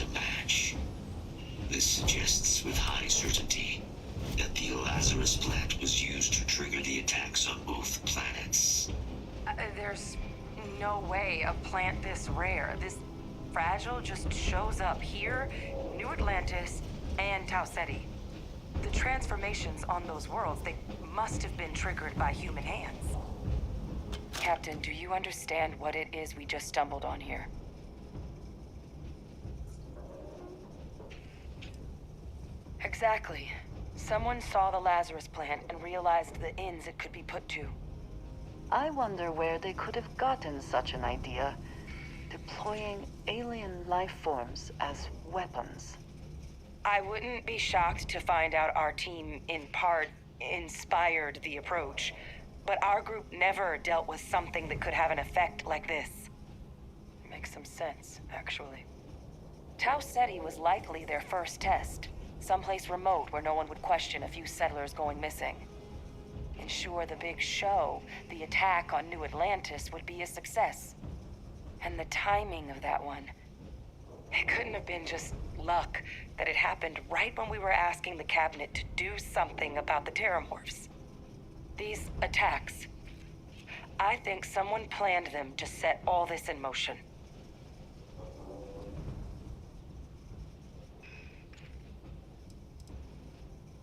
a match. This suggests with high certainty that the Lazarus plant was used to trigger the attacks on both planets. There's no way a plant this rare, this fragile, just shows up here, New Atlantis, and Tau Ceti. The transformations on those worlds, they must have been triggered by human hands. Captain, do you understand what it is we just stumbled on here? Exactly. Someone saw the Lazarus plant and realized the ends it could be put to. I wonder where they could have gotten such an idea, deploying alien life forms as weapons. I wouldn't be shocked to find out our team, in part, inspired the approach. But our group never dealt with something that could have an effect like this. Makes some sense, actually. Tau Ceti was likely their first test. Someplace remote where no one would question a few settlers going missing. Ensure the big show, the attack on New Atlantis, would be a success. And the timing of that one... It couldn't have been just luck that it happened right when we were asking the cabinet to do something about the terramorphs. These attacks, I think someone planned them to set all this in motion.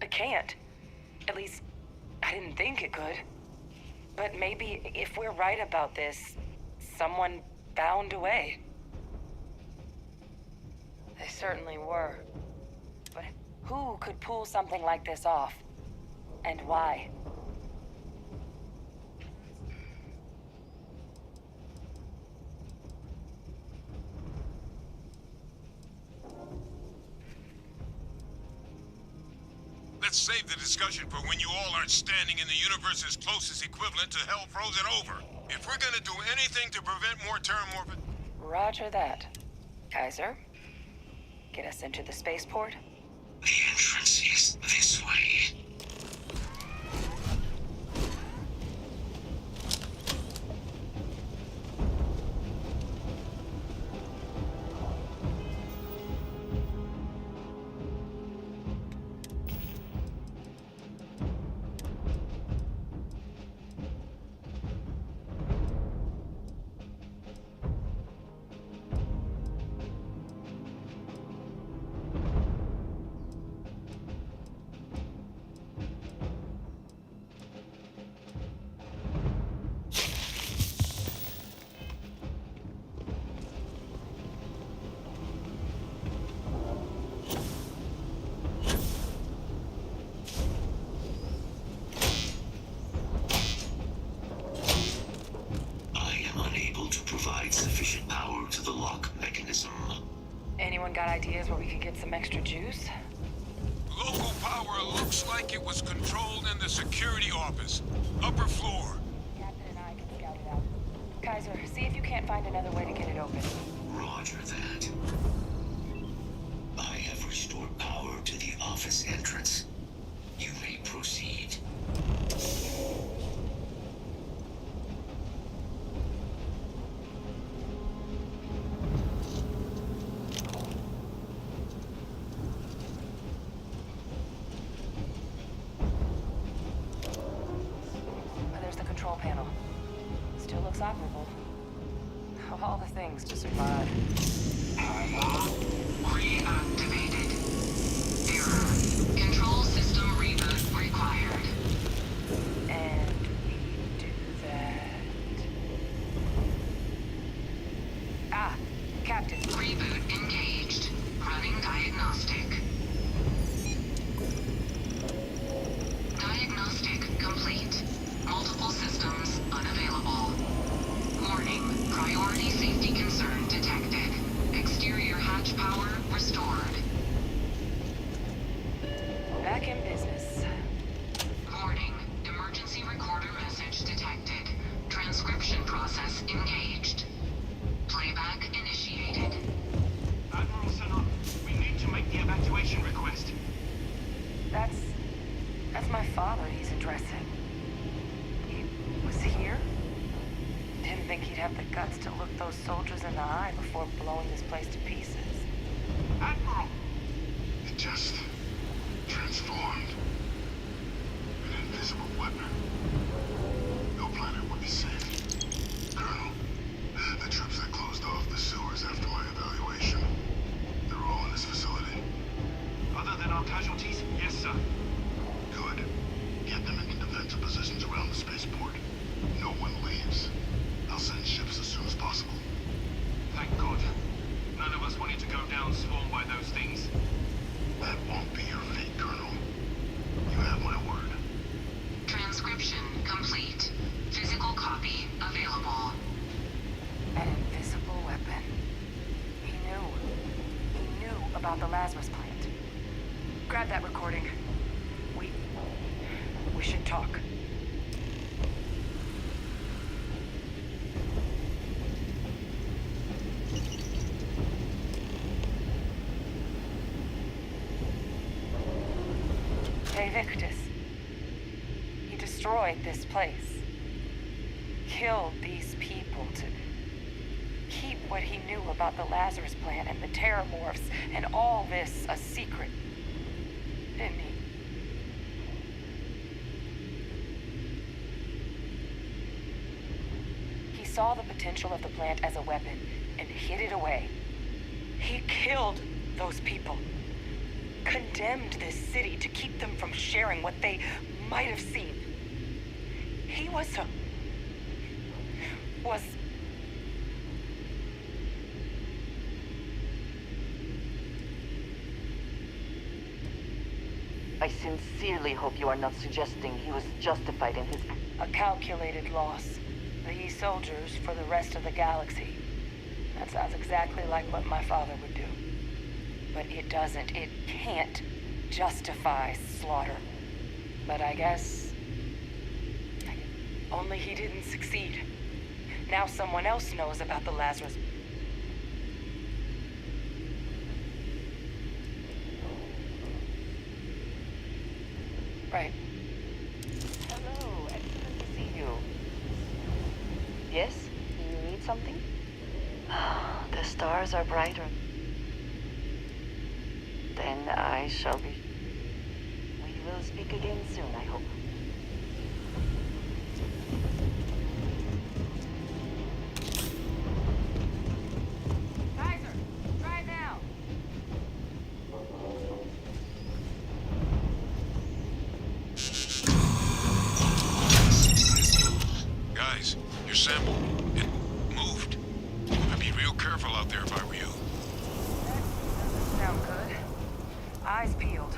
It can't. At least, I didn't think it could. But maybe if we're right about this, someone found a way. They certainly were. But who could pull something like this off? And why? Let's save the discussion for when you all aren't standing in the universe's closest equivalent to hell frozen over. If we're gonna do anything to prevent more terramorphin... Roger that. Kaiser, get us into the spaceport? The entrance is this way. Sufficient power to the lock mechanism. Anyone got ideas where we could get some extra juice? Local power looks like it was controlled in the security office. Upper floor. Captain and I can scout it out. Kaiser, see if you can't find another way to get it open. Roger that. I have restored power to the office entrance. You may proceed. Panel. Still looks operable. Of all the things to survive. Reactivated. Error. Control system reboot required. And we do that. Ah, Captain. Reboot engaged. Running diagnostic. Diagnostic complete. Multiple systems unavailable. Warning, priority safety concern detected. Exterior hatch power restored. Back in business. Warning, emergency recorder message detected. Transcription process engaged. Playback initiated. Admiral Senna, we need to make the evacuation request. That's my father he's addressing. Was here? Didn't think he'd have the guts to look those soldiers in the eye before blowing this place to pieces. about the Lazarus plant. Grab that recording. We should talk. Hey, Victus. He destroyed this place. Killed these people to keep what he knew about the Lazarus plant and the Terramorphs and all this a secret. Didn't he? He saw the potential of the plant as a weapon and hid it away. He killed those people. Condemned this city to keep them from sharing what they might have seen. He was I sincerely hope you are not suggesting he was justified in his... a calculated loss. These soldiers for the rest of the galaxy. That sounds exactly like what my father would do. But it doesn't, it can't justify slaughter. But I guess... only he didn't succeed. Now someone else knows about the Lazarus. Right. Hello, excellent to see you. Yes? You need something? The stars are brighter. Then I shall be... We will speak again soon, I hope. Kaiser, try it now. Guys, your sample, it moved. I'd be real careful out there if I were you. Doesn't sound good. Eyes peeled.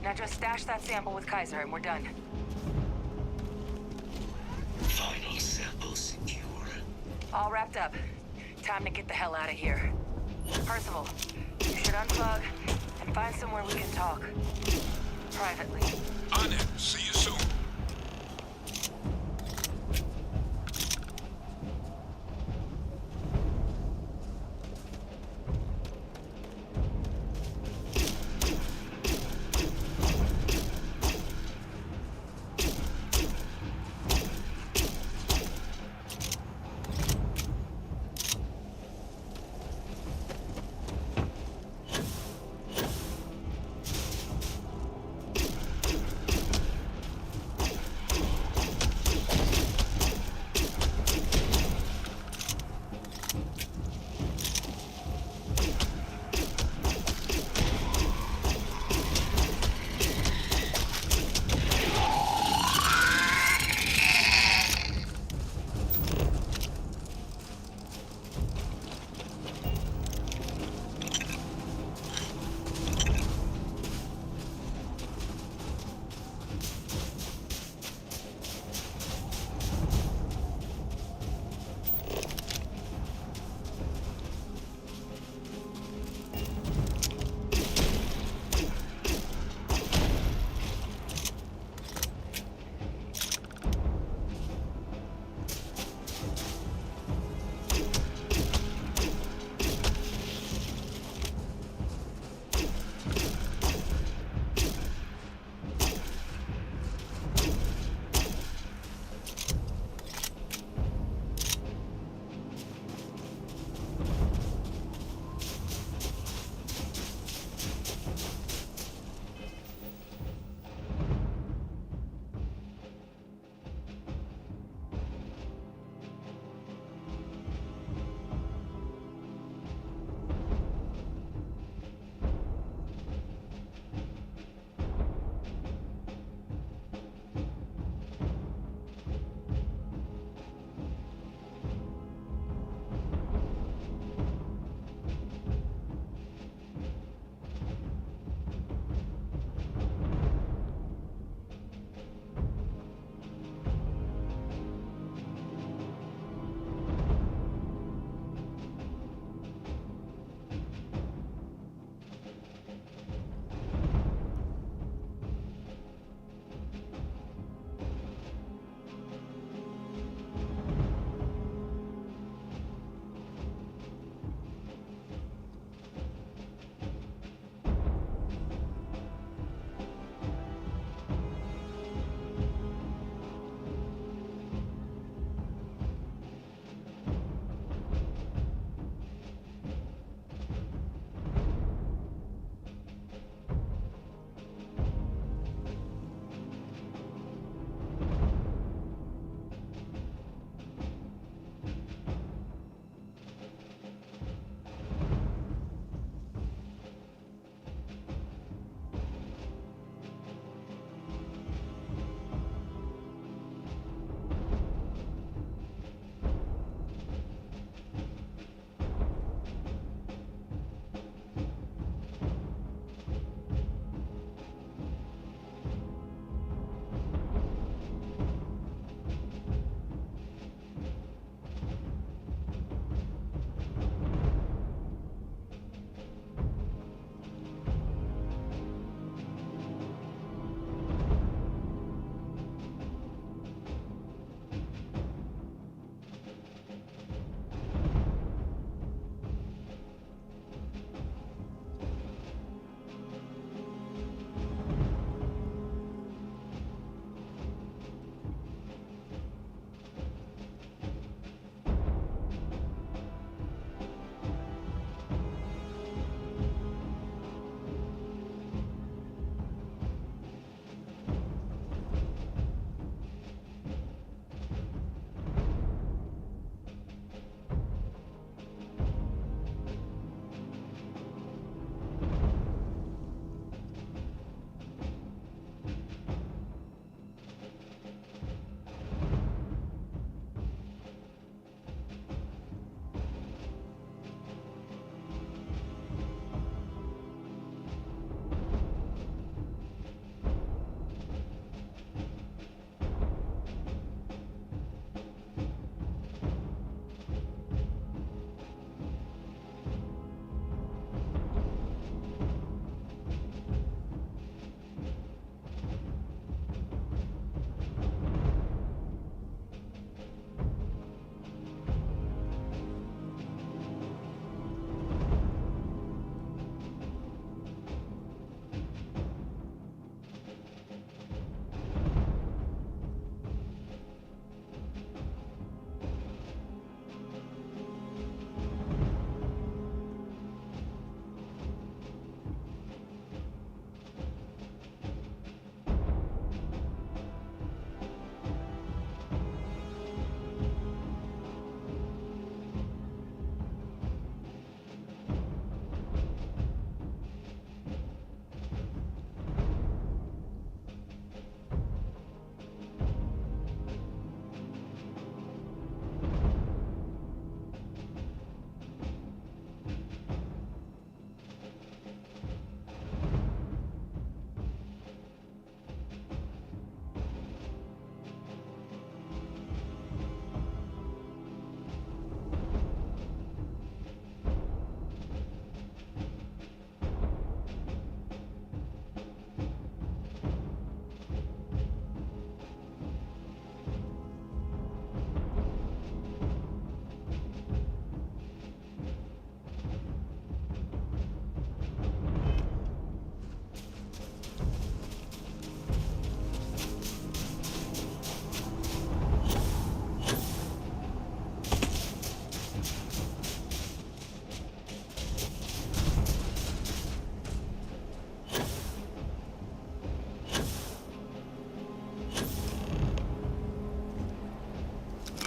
Now just stash that sample with Kaiser and we're done. Fine. All wrapped up. Time to get the hell out of here. Percival, you should unplug and find somewhere we can talk. Privately. On it. See you soon.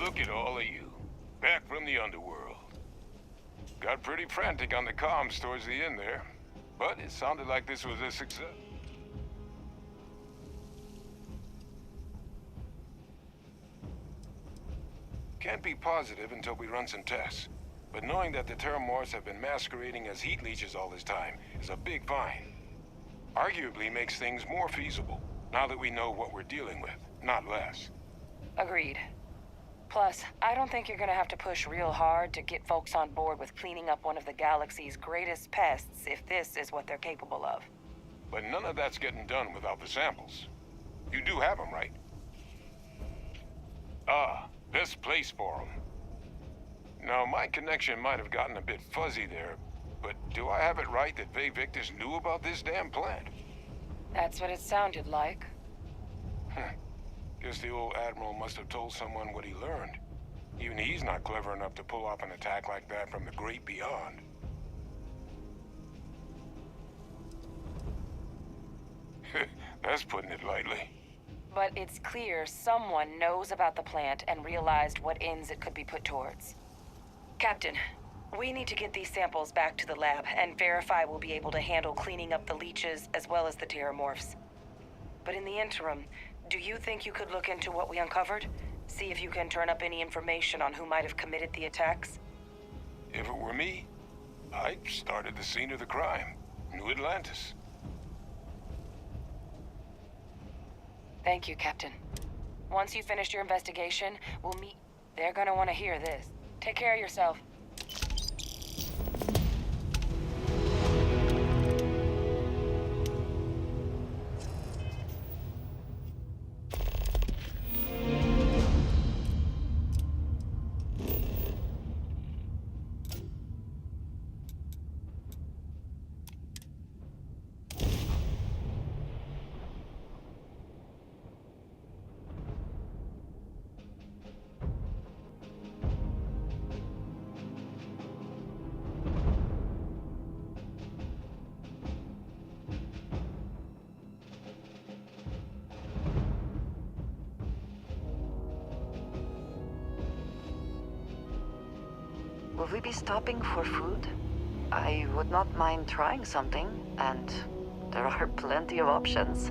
Look at all of you. Back from the underworld. Got pretty frantic on the comms towards the end there. But it sounded like this was a success. Can't be positive until we run some tests. But knowing that the Terramorphs have been masquerading as heat leeches all this time is a big find. Arguably makes things more feasible, now that we know what we're dealing with, not less. Agreed. Plus, I don't think you're gonna have to push real hard to get folks on board with cleaning up one of the galaxy's greatest pests if this is what they're capable of. But none of that's getting done without the samples. You do have them, right? Ah, best place for them. Now, my connection might have gotten a bit fuzzy there, but do I have it right that Vay Victus knew about this damn plant? That's what it sounded like. Guess the old Admiral must have told someone what he learned. Even he's not clever enough to pull off an attack like that from the great beyond. That's putting it lightly. But it's clear someone knows about the plant and realized what ends it could be put towards. Captain, we need to get these samples back to the lab and verify we'll be able to handle cleaning up the leeches as well as the Terramorphs. But in the interim, do you think you could look into what we uncovered? See if you can turn up any information on who might have committed the attacks? If it were me, I'd start at the scene of the crime. New Atlantis. Thank you, Captain. Once you finish your investigation, we'll meet. They're gonna want to hear this. Take care of yourself. Will we be stopping for food? I would not mind trying something, and there are plenty of options.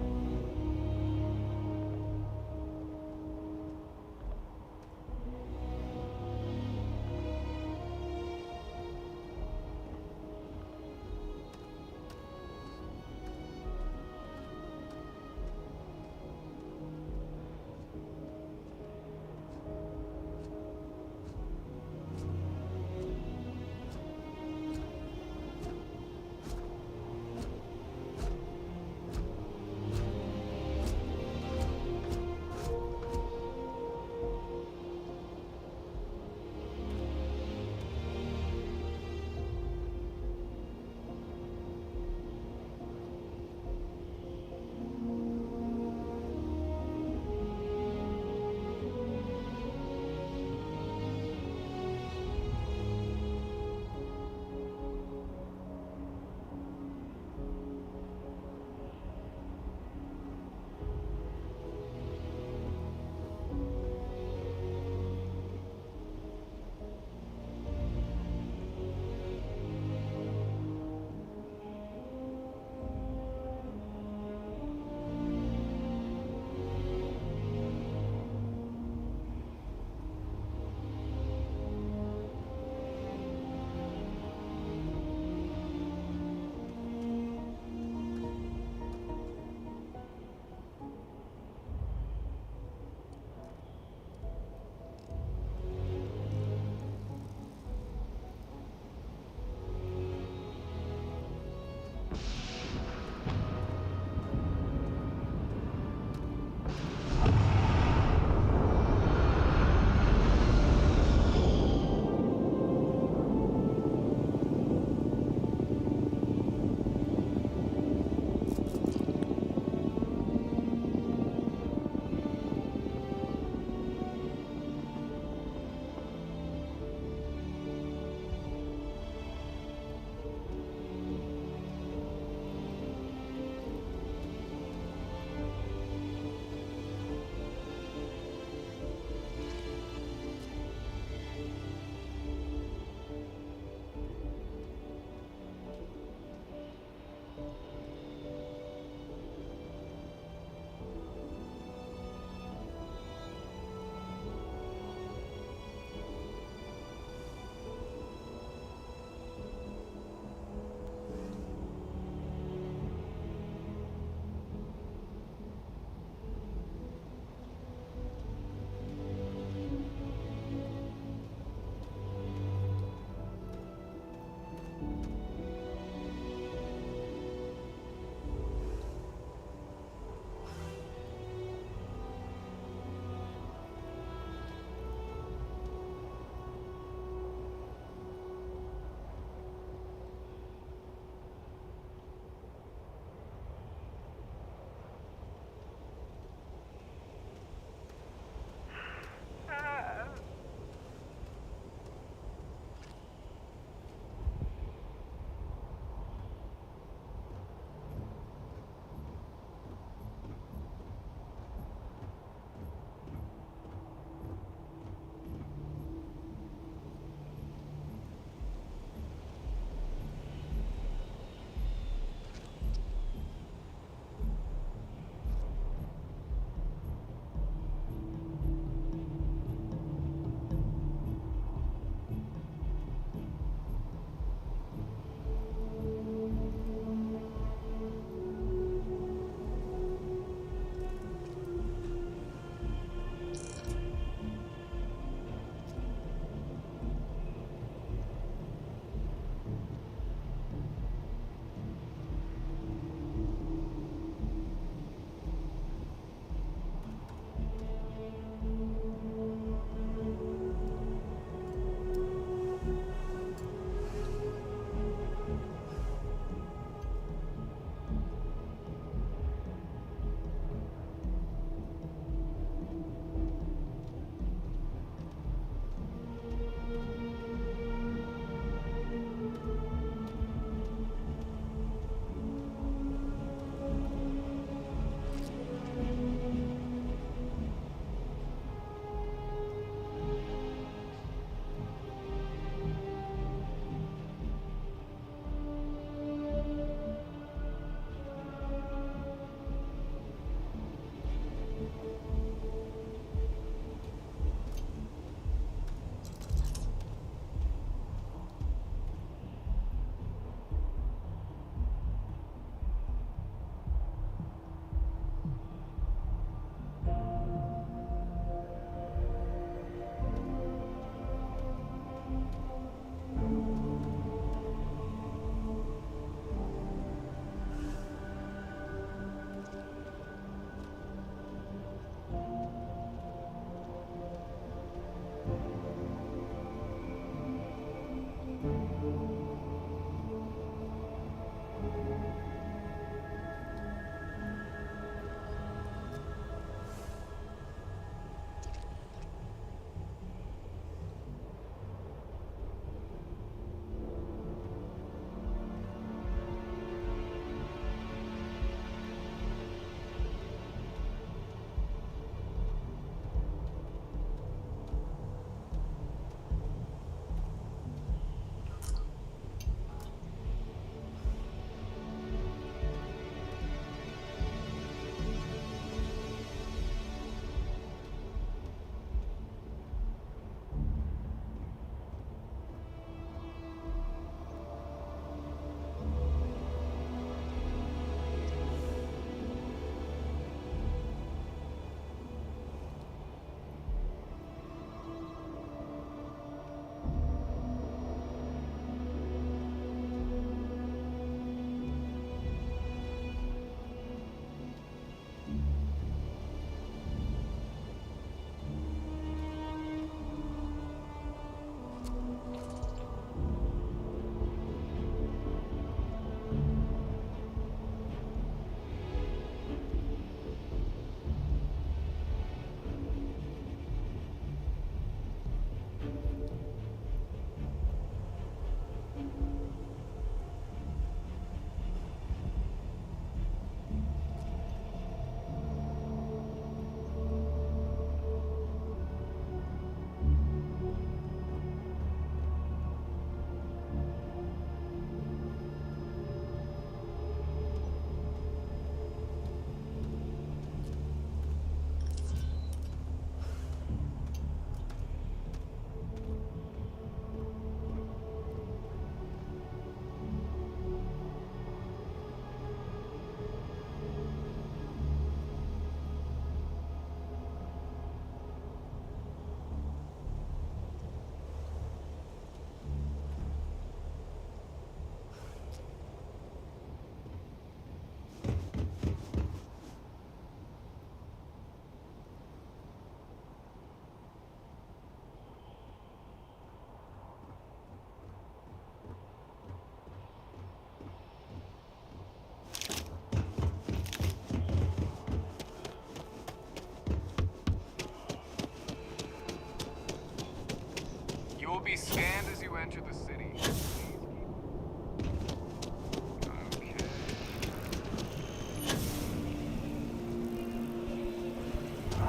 will be scanned as you enter the city.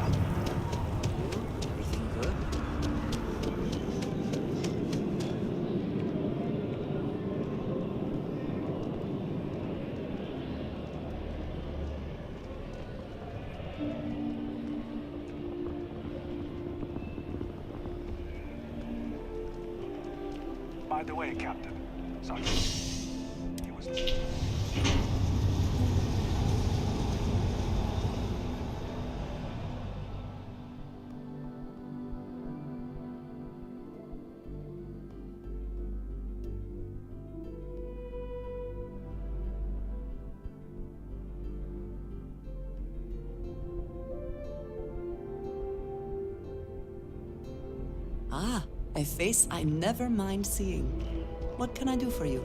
Okay. Everything good? By the way, Captain. Sorry. He was... Ah, a face I never mind seeing. What can I do for you?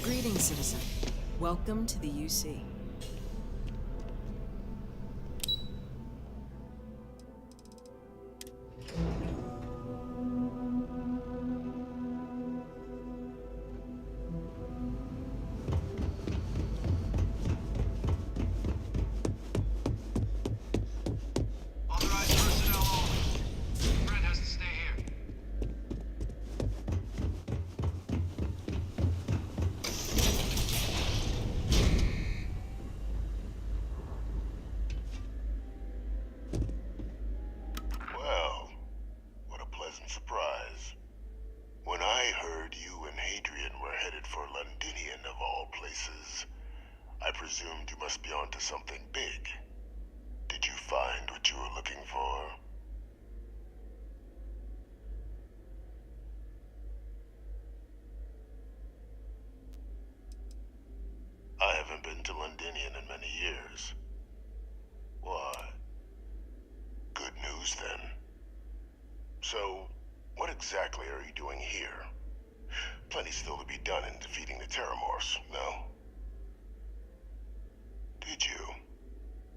Greetings, citizen. Welcome to the UC. Authorized personnel only. Brent has to stay here. Well, what a pleasant surprise. When I heard you and Hadrian were headed for Londinian of all places, I presumed you must be onto something big. Did you find what you were looking for? I haven't been to Londinian in many years. Why? Good news, then. So, what exactly are you doing here? Plenty still to be done in defeating the Terramorphs, no? Did you?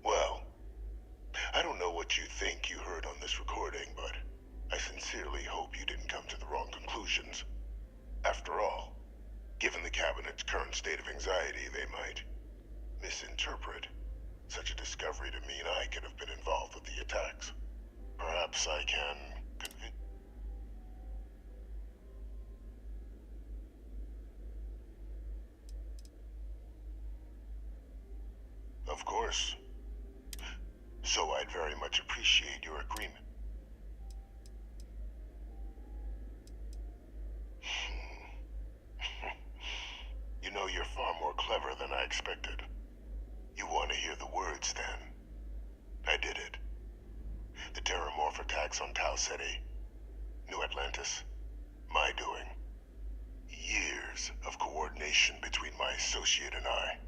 Well, I don't know what you think you heard on this recording, but I sincerely hope you didn't come to the wrong conclusions. After all, given the Cabinet's current state of anxiety, they might misinterpret such a discovery to mean I could have been involved with the attacks. Perhaps I can convince... Of course. So I'd very much appreciate your agreement. You know, you're far more clever than I expected. You want to hear the words, then? I did it. The Terramorph attacks on Tau Ceti, New Atlantis, my doing. Years of coordination between my associate and I.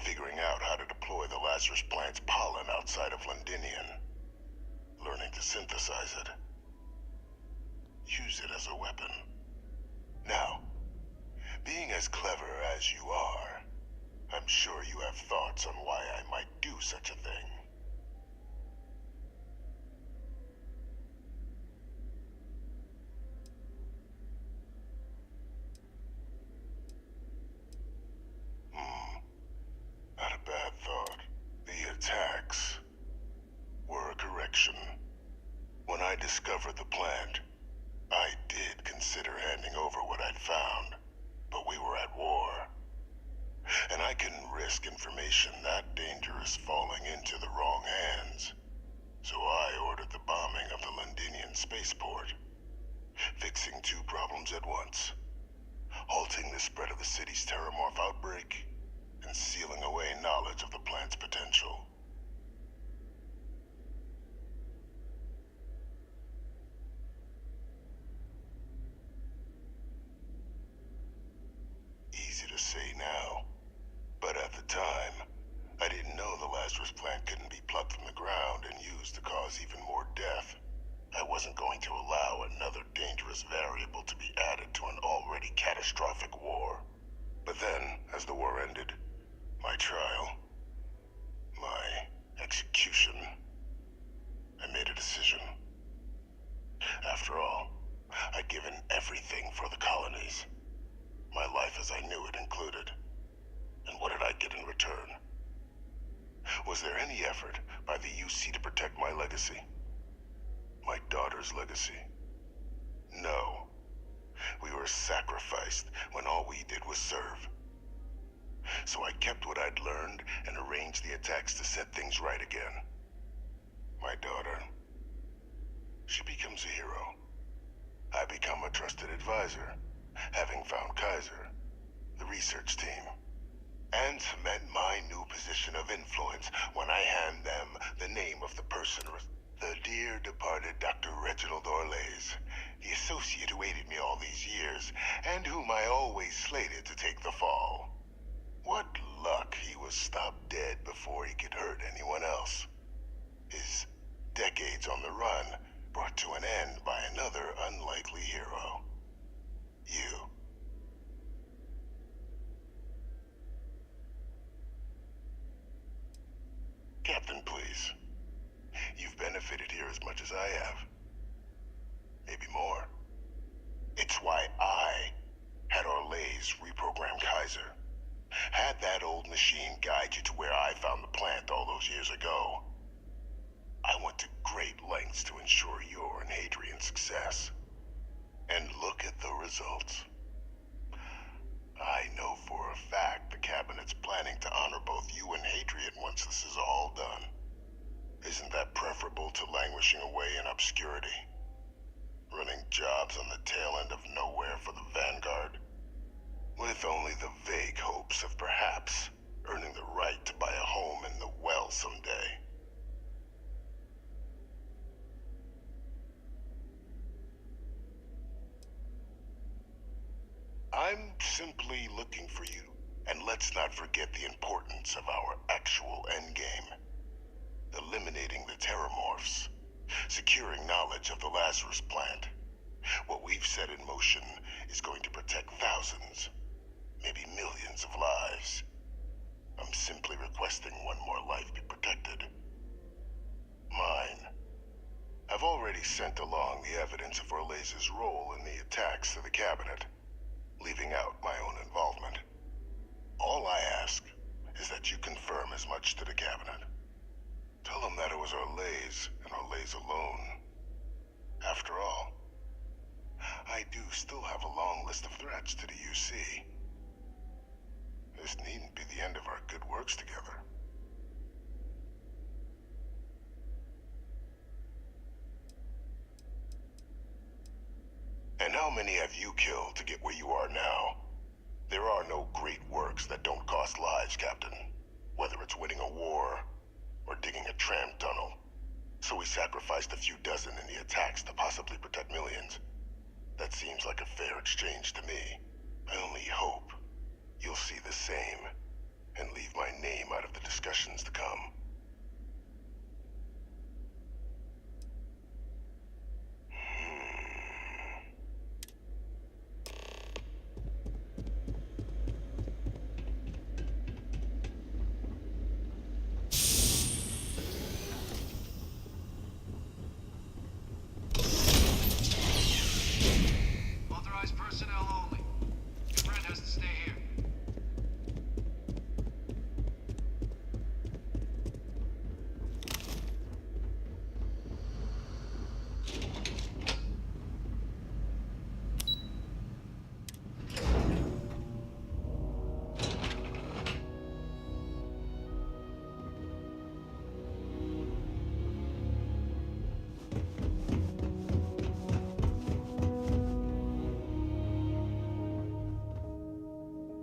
Figuring out how to deploy the Lazarus plant's pollen outside of Londinian. Learning to synthesize it. Use it as a weapon. Now, being as clever as you are, I'm sure you have thoughts on why I might do such a thing. Not a bad thought. The attacks were a correction. When I discovered the plant, I did consider handing over what I'd found, but we were at war. couldn't risk information that dangerous falling into the wrong hands. So I ordered the bombing of the Londinian spaceport, fixing two problems at once. Halting the spread of the city's terramorph outbreak, and sealing away knowledge of the plant's potential. Easy to say now, but at the time, I didn't know the Lazarus plant couldn't be plucked from the ground and used to cause even more death. I wasn't going to allow another dangerous variable to be added to an already catastrophic war. But then, as the war ended, my trial, my execution, I made a decision. After all, I'd given everything for the colonies. My life as I knew it included. And what did I get in return? Was there any effort by the UC to protect my legacy? My daughter's legacy? No. We were sacrificed when all we did was serve. So I kept what I'd learned and arranged the attacks to set things right again. My daughter, she becomes a hero. I become a trusted advisor, having found Kaiser, the research team, and cement my new position of influence when I hand them the name of the person, the dear departed Dr. Reginald Orlays, the associate who aided me all these years, and whom I always slated to take the fall. What luck he was stopped dead before he could hurt anyone else. His decades on the run brought to an end by another unlikely hero. You. Captain, please. You've benefited here as much as I have. Maybe more. It's why I had Orlays reprogram Kaiser. Had that old machine guide you to where I found the plant all those years ago. I went to great lengths to ensure your and Hadrian's success. And look at the results. I know for a fact the Cabinet's planning to honor both you and Hadrian once this is all done. Isn't that preferable to languishing away in obscurity? Running jobs on the tail end of nowhere for the Vanguard? With only the vague hopes of perhaps earning the right to buy a home in the well someday. I'm simply looking for you, and let's not forget the importance of our actual endgame. Eliminating the terramorphs, securing knowledge of the Lazarus plant. What we've set in motion is going to protect thousands, maybe millions of lives. I'm simply requesting one more life be protected. Mine. I've already sent along the evidence of Orlays' role in the attacks to the Cabinet, leaving out my own involvement. All I ask is that you confirm as much to the Cabinet. Tell them that it was Orlays and Orlays alone. After all, I do still have a long list of threats to the UC. This needn't be the end of our good works together. And how many have you killed to get where you are now? There are no great works that don't cost lives, Captain. Whether it's winning a war, or digging a tram tunnel. So we sacrificed a few dozen in the attacks to possibly protect millions. That seems like a fair exchange to me. I only hope you'll see the same, and leave my name out of the discussions to come. Authorized personnel only. The threat has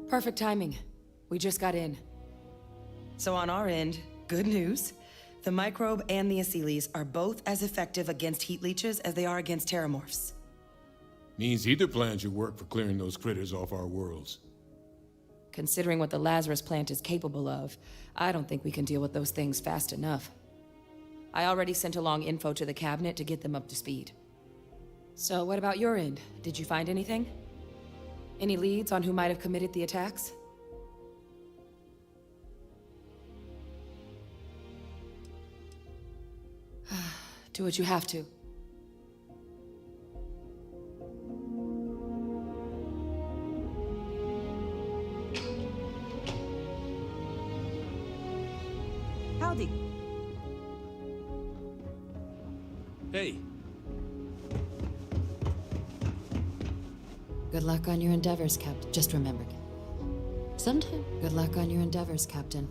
Perfect timing. We just got in. So on our end, good news. The microbe and the Asylees are both as effective against heat leeches as they are against terramorphs. Means either plan should work for clearing those critters off our worlds. Considering what the Lazarus plant is capable of, I don't think we can deal with those things fast enough. I already sent along info to the cabinet to get them up to speed. So what about your end? Did you find anything? Any leads on who might have committed the attacks? Do what you have to. Howdy. Hey. Good luck on your endeavors, Captain. Just remember. Sometime. Good luck on your endeavors, Captain.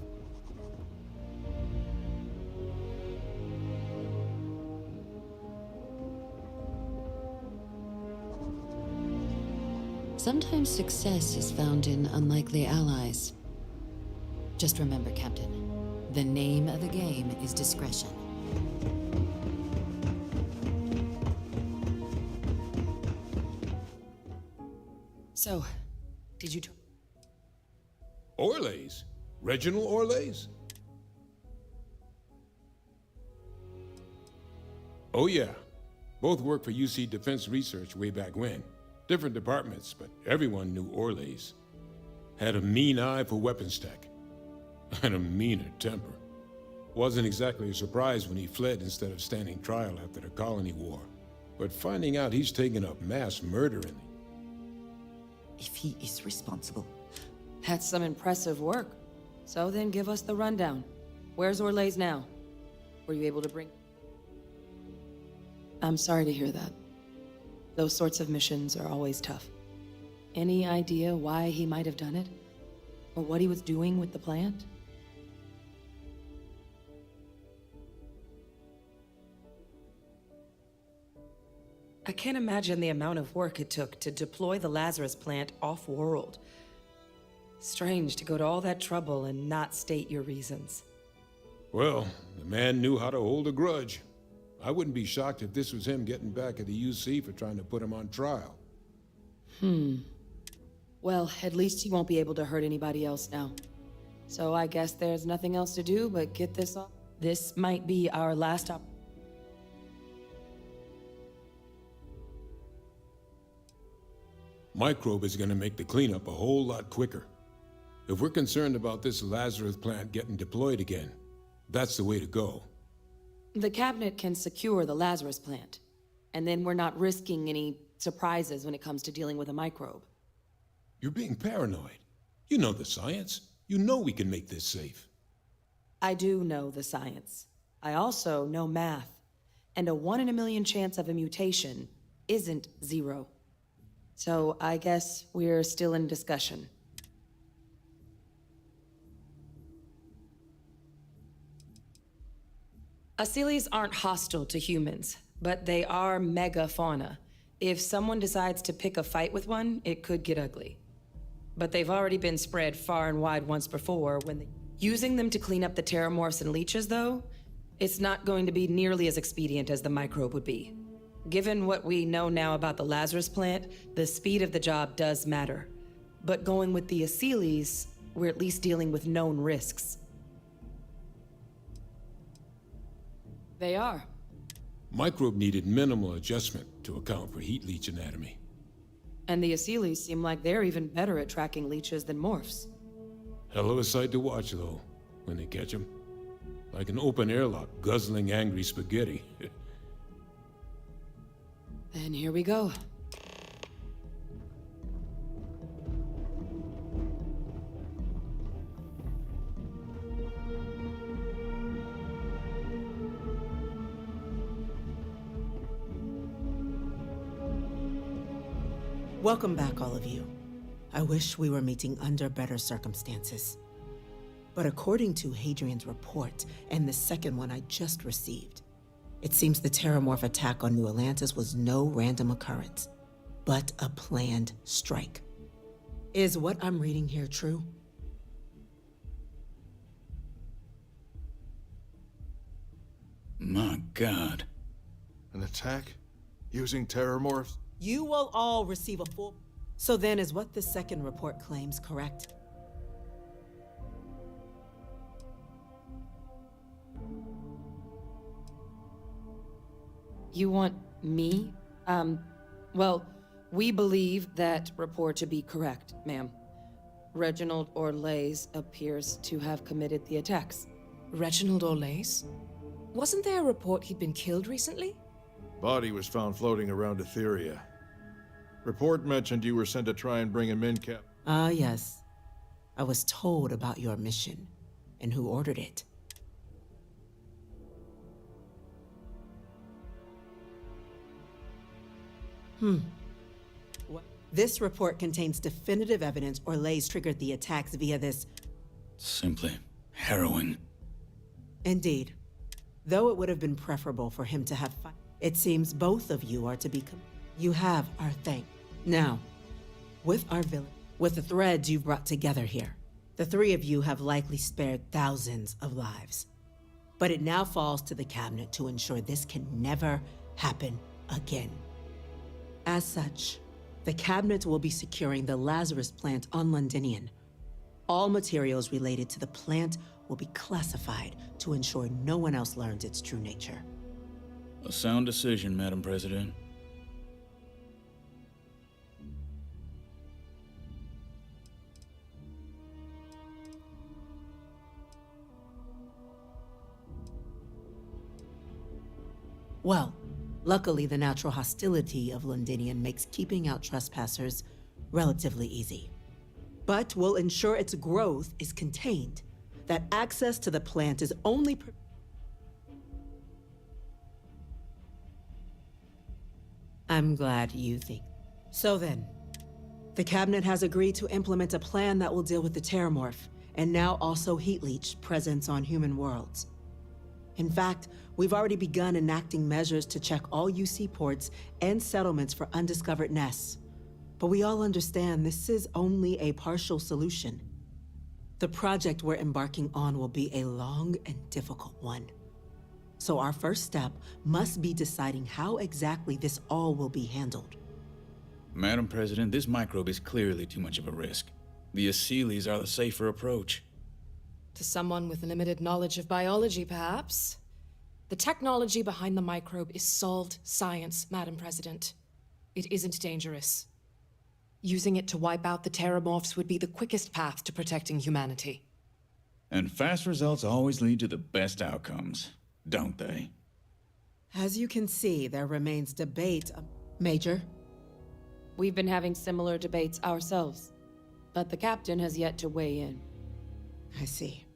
Sometimes success is found in unlikely allies. Just remember, Captain, the name of the game is discretion. So, did you... Orlays? Reginald Orlays? Oh yeah. Both worked for UC Defense Research way back when. Different departments, but everyone knew Orlays. Had a mean eye for weapons tech. And a meaner temper. Wasn't exactly a surprise when he fled instead of standing trial after the colony war. But finding out he's taken up mass murder in If he is responsible. That's some impressive work. So then give us the rundown. Where's Orlays now? Were you able to bring... I'm sorry to hear that. Those sorts of missions are always tough. Any idea why he might have done it? Or what he was doing with the plant? I can't imagine the amount of work it took to deploy the Lazarus plant off-world. Strange to go to all that trouble and not state your reasons. Well, the man knew how to hold a grudge. I wouldn't be shocked if this was him getting back at the UC for trying to put him on trial. Well, at least he won't be able to hurt anybody else now. So I guess there's nothing else to do but get this off. This might be our last Microbe is gonna make the cleanup a whole lot quicker. If we're concerned about this Lazarus plant getting deployed again, that's the way to go. The cabinet can secure the Lazarus plant, and then we're not risking any surprises when it comes to dealing with a microbe. You're being paranoid. You know the science. You know we can make this safe. I do know the science. I also know math. And a 1 in a million chance of a mutation isn't 0. So I guess we're still in discussion. Asylees aren't hostile to humans, but they are megafauna. If someone decides to pick a fight with one, it could get ugly. But they've already been spread far and wide once before using them to clean up the terramorphs and leeches, though, it's not going to be nearly as expedient as the microbe would be. Given what we know now about the Lazarus plant, the speed of the job does matter. But going with the Asylees, we're at least dealing with known risks. They are. Microbe needed minimal adjustment to account for heat leech anatomy. And the Asylees seem like they're even better at tracking leeches than morphs. Hell of a sight to watch, though, when they catch them. Like an open airlock guzzling angry spaghetti. Then here we go. Welcome back, all of you. I wish we were meeting under better circumstances. But according to Hadrian's report, and the second one I just received, it seems the Terramorph attack on New Atlantis was no random occurrence, but a planned strike. Is what I'm reading here true? My God. An attack? Using terramorphs? You will all receive a full... So then, is what the second report claims correct? You want me? Well, we believe that report to be correct, ma'am. Reginald Orlays appears to have committed the attacks. Reginald Orlays? Wasn't there a report he'd been killed recently? Body was found floating around Etheria. Report mentioned you were sent to try and bring him in, Cap. Ah, yes. I was told about your mission and who ordered it. This report contains definitive evidence Orlays triggered the attacks via this... Simply harrowing. Indeed. Though it would have been preferable for him to have it seems both of you are to be... You have our thanks. Now, with our village, with the threads you've brought together here, the three of you have likely spared thousands of lives. But it now falls to the cabinet to ensure this can never happen again. As such, the cabinet will be securing the Lazarus plant on Londinian. All materials related to the plant will be classified to ensure no one else learns its true nature. A sound decision, Madam President. Well, luckily the natural hostility of Londinian makes keeping out trespassers relatively easy. But we'll ensure its growth is contained, that access to the plant is only I'm glad you think. So then, the cabinet has agreed to implement a plan that will deal with the Terramorph, and now also Heat Leech presence on human worlds. In fact, we've already begun enacting measures to check all UC ports and settlements for undiscovered nests. But we all understand this is only a partial solution. The project we're embarking on will be a long and difficult one. So our first step must be deciding how exactly this all will be handled. Madam President, this microbe is clearly too much of a risk. The Aseles are the safer approach. To someone with limited knowledge of biology, perhaps? The technology behind the microbe is solved science, Madam President. It isn't dangerous. Using it to wipe out the Terramorphs would be the quickest path to protecting humanity. And fast results always lead to the best outcomes, don't they? As you can see, there remains debate. Major? We've been having similar debates ourselves, but the captain has yet to weigh in. I see.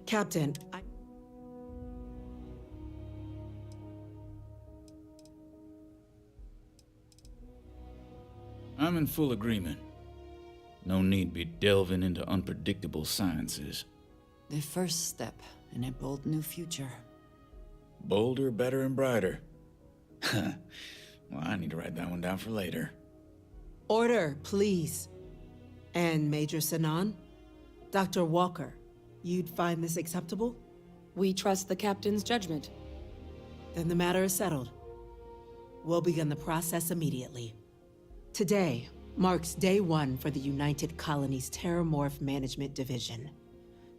Captain, I'm in full agreement. No need be delving into unpredictable sciences. The first step in a bold new future. Bolder, better, and brighter. Well, I need to write that one down for later. Order, please. And Major Sinan? Dr. Walker, you'd find this acceptable? We trust the captain's judgment. Then the matter is settled. We'll begin the process immediately. Today marks day one for the United Colonies Terramorph Management Division,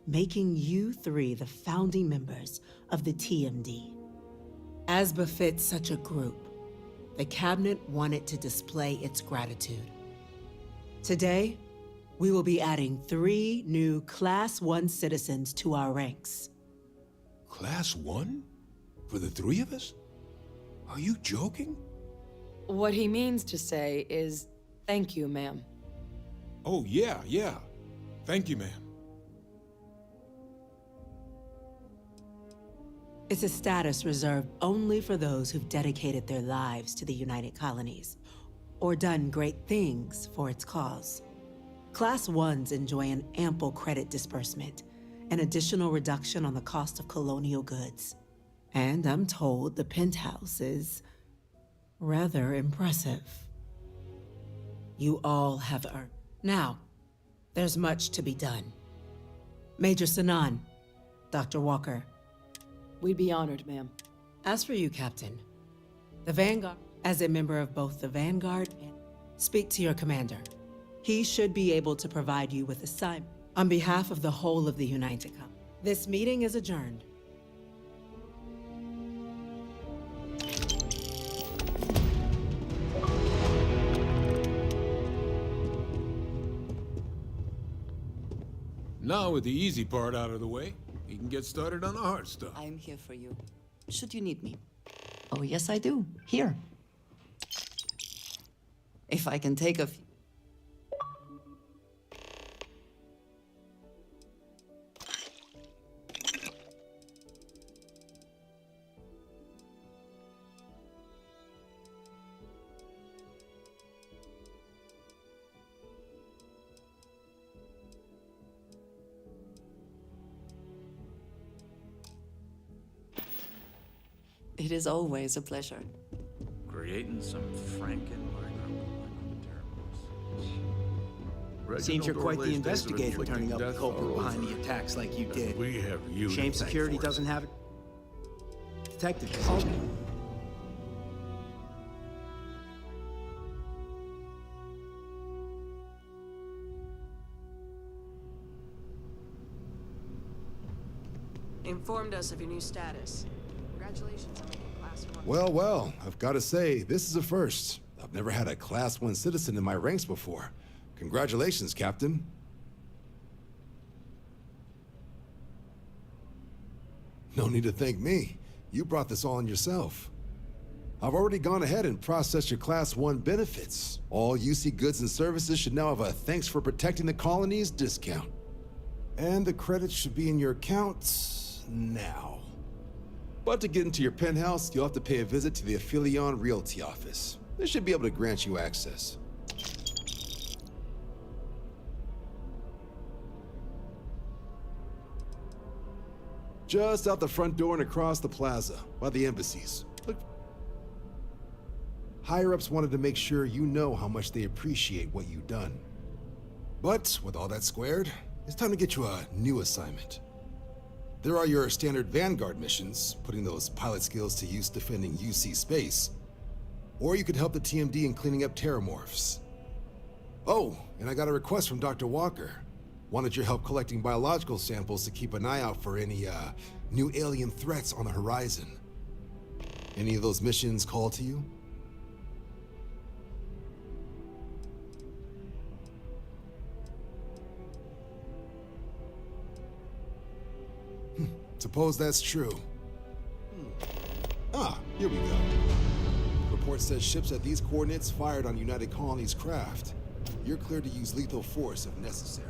making you three the founding members of the TMD. As befits such a group, the cabinet wanted to display its gratitude. Today, we will be adding 3 new Class 1 citizens to our ranks. Class 1? For the 3 of us? Are you joking? What he means to say is, thank you, ma'am. Oh, yeah. Thank you, ma'am. It's a status reserved only for those who've dedicated their lives to the United Colonies, or done great things for its cause. Class 1s enjoy an ample credit disbursement, an additional reduction on the cost of colonial goods. And I'm told the penthouse is rather impressive. You all have earned. Now, there's much to be done. Major Sanan, Dr. Walker. We'd be honored, ma'am. As for you, Captain, the Vanguard, as a member of both the Vanguard and speak to your commander. He should be able to provide you with assignment on behalf of the whole of the United Kingdom. This meeting is adjourned. Now with the easy part out of the way, you can get started on the hard stuff. I'm here for you, should you need me. Oh, yes, I do. Here. If I can take a few. It is always a pleasure. Creating some Seems you're quite the investigator, turning up the culprit behind the attacks like you did. We have you. Shame security doesn't have it. Detective position. Informed us of your new status. Congratulations on making Class 1. Well, well, I've got to say, this is a first. I've never had a Class 1 citizen in my ranks before. Congratulations, Captain. No need to thank me. You brought this all on yourself. I've already gone ahead and processed your Class 1 benefits. All UC goods and services should now have a thanks for protecting the colonies discount. And the credits should be in your accounts now. But to get into your penthouse, you'll have to pay a visit to the Aphelion Realty office. They should be able to grant you access. Just out the front door and across the plaza, by the embassies. Look. Higher-ups wanted to make sure you know how much they appreciate what you've done. But with all that squared, it's time to get you a new assignment. There are your standard Vanguard missions, putting those pilot skills to use defending UC space. Or you could help the TMD in cleaning up terramorphs. Oh, and I got a request from Dr. Walker. Wanted your help collecting biological samples to keep an eye out for any, new alien threats on the horizon. Any of those missions call to you? Suppose that's true. Ah, here we go. Report says ships at these coordinates fired on United Colonies craft. You're cleared to use lethal force if necessary.